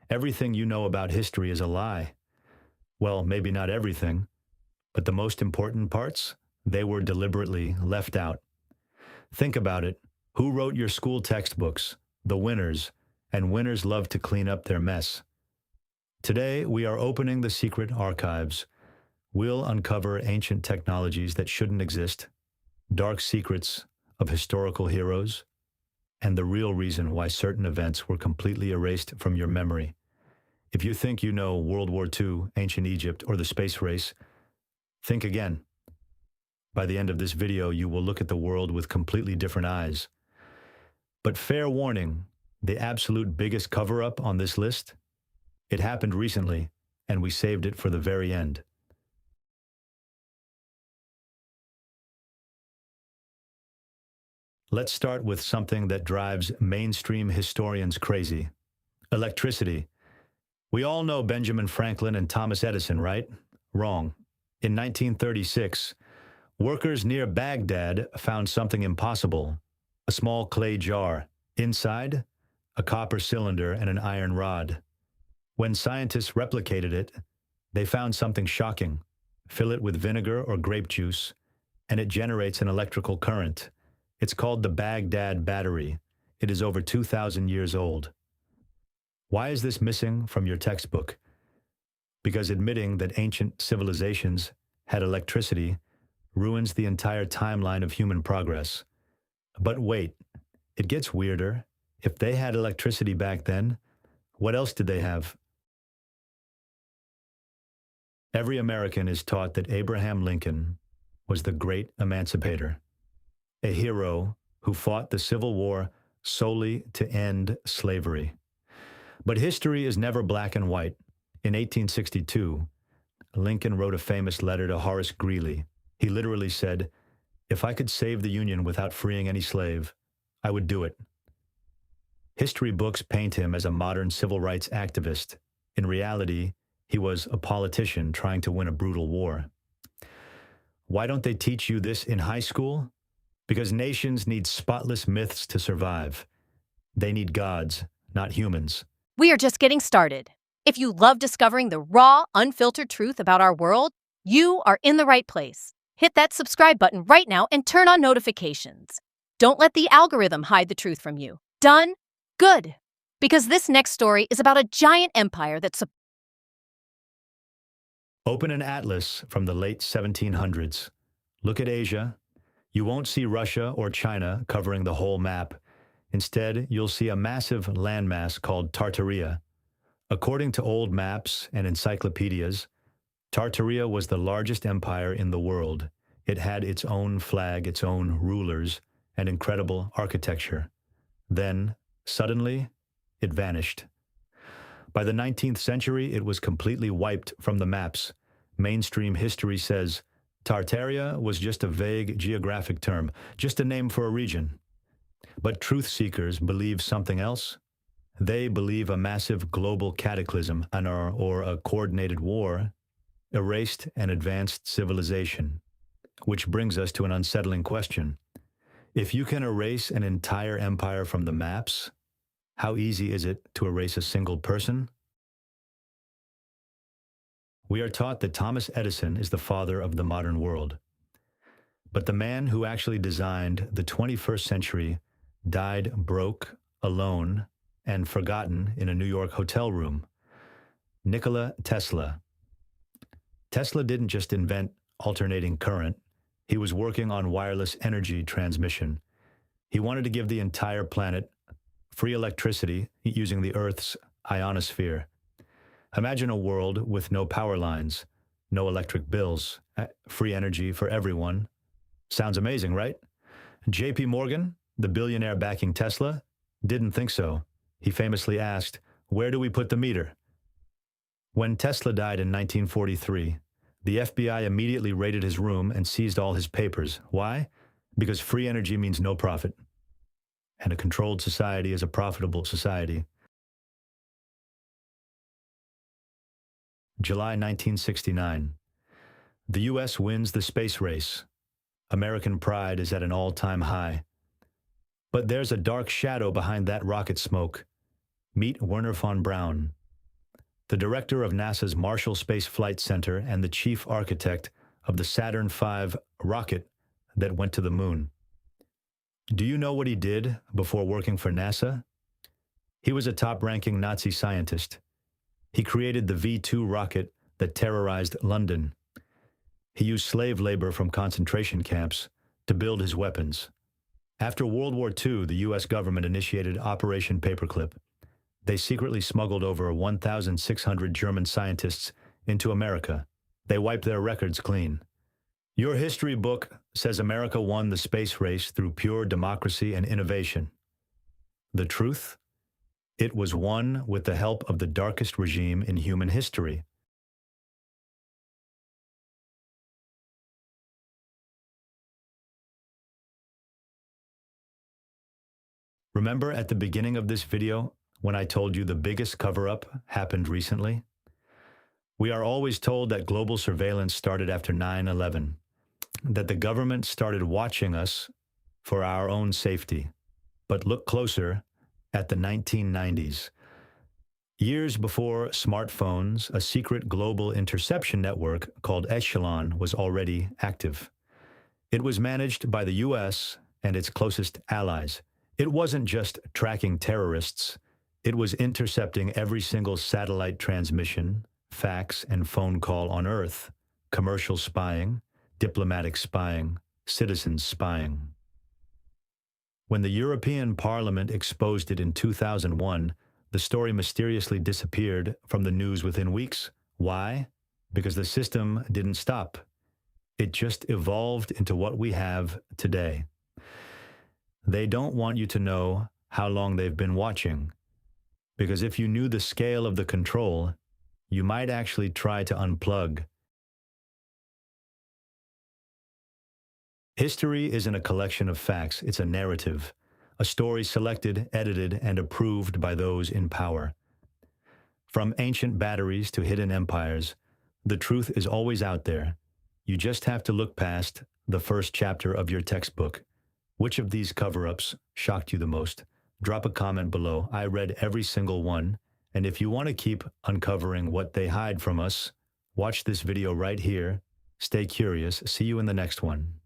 Everything you know about history is a lie. Well, maybe not everything, but the most important parts, they were deliberately left out. Think about it. Who wrote your school textbooks? The winners, and winners love to clean up their mess. Today, we are opening the secret archives. We'll uncover ancient technologies that shouldn't exist, dark secrets of historical heroes, and the real reason why certain events were completely erased from your memory. If you think you know World War II, ancient Egypt, or the space race, think again. By the end of this video, you will look at the world with completely different eyes. But fair warning, the absolute biggest cover-up on this list, it happened recently, and we saved it for the very end. Let's start with something that drives mainstream historians crazy: electricity. We all know Benjamin Franklin and Thomas Edison, right? Wrong. In 1936, workers near Baghdad found something impossible: a small clay jar. Inside, a copper cylinder and an iron rod. When scientists replicated it, they found something shocking. Fill it with vinegar or grape juice, and it generates an electrical current. It's called the Baghdad Battery. It is over 2,000 years old. Why is this missing from your textbook? Because admitting that ancient civilizations had electricity ruins the entire timeline of human progress. But wait, it gets weirder. If they had electricity back then, what else did they have? Every American is taught that Abraham Lincoln was the great emancipator, a hero who fought the Civil War solely to end slavery. But history is never black and white. In 1862, Lincoln wrote a famous letter to Horace Greeley. He literally said, "If I could save the Union without freeing any slave, I would do it." History books paint him as a modern civil rights activist. In reality, he was a politician trying to win a brutal war. Why don't they teach you this in high school? Because nations need spotless myths to survive. They need gods, not humans. We are just getting started. If you love discovering the raw, unfiltered truth about our world, you are in the right place. Hit that subscribe button right now and turn on notifications. Don't let the algorithm hide the truth from you. Done? Good. Because this next story is about a giant empire that's Open an atlas from the late 1700s. Look at Asia. You won't see Russia or China covering the whole map. Instead, you'll see a massive landmass called Tartaria. According to old maps and encyclopedias, Tartaria was the largest empire in the world. It had its own flag, its own rulers, and incredible architecture. Then, suddenly, it vanished. By the 19th century, it was completely wiped from the maps. Mainstream history says Tartaria was just a vague geographic term, just a name for a region. But truth seekers believe something else. They believe a massive global cataclysm or a coordinated war erased an advanced civilization. Which brings us to an unsettling question. If you can erase an entire empire from the maps, how easy is it to erase a single person? We are taught that Thomas Edison is the father of the modern world. But the man who actually designed the 21st century died broke, alone, and forgotten in a New York hotel room. Nikola Tesla. Tesla didn't just invent alternating current. He was working on wireless energy transmission. He wanted to give the entire planet free electricity using the Earth's ionosphere. Imagine a world with no power lines, no electric bills, free energy for everyone. Sounds amazing, right? J.P. Morgan, the billionaire backing Tesla, didn't think so. He famously asked, "Where do we put the meter?" When Tesla died in 1943, the FBI immediately raided his room and seized all his papers. Why? Because free energy means no profit. And a controlled society is a profitable society. July 1969. The U.S. wins the space race. American pride is at an all-time high. But there's a dark shadow behind that rocket smoke. Meet Wernher von Braun, the director of NASA's Marshall Space Flight Center and the chief architect of the Saturn V rocket that went to the moon. Do you know what he did before working for NASA? He was a top-ranking Nazi scientist. He created the V-2 rocket that terrorized London. He used slave labor from concentration camps to build his weapons. After World War II, the U.S. government initiated Operation Paperclip. They secretly smuggled over 1,600 German scientists into America. They wiped their records clean. Your history book says America won the space race through pure democracy and innovation. The truth? It was won with the help of the darkest regime in human history. Remember at the beginning of this video when I told you the biggest cover-up happened recently? We are always told that global surveillance started after 9/11, that the government started watching us for our own safety. But look closer at the 1990s. Years before smartphones, a secret global interception network called Echelon was already active. It was managed by the US and its closest allies. It wasn't just tracking terrorists, it was intercepting every single satellite transmission, fax, and phone call on Earth, commercial spying, diplomatic spying, citizen spying. When the European Parliament exposed it in 2001, the story mysteriously disappeared from the news within weeks. Why? Because the system didn't stop. It just evolved into what we have today. They don't want you to know how long they've been watching, because if you knew the scale of the control, you might actually try to unplug. History isn't a collection of facts, it's a narrative, a story selected, edited, and approved by those in power. From ancient batteries to hidden empires, the truth is always out there. You just have to look past the first chapter of your textbook. Which of these cover-ups shocked you the most? Drop a comment below. I read every single one, and if you want to keep uncovering what they hide from us, watch this video right here. Stay curious. See you in the next one.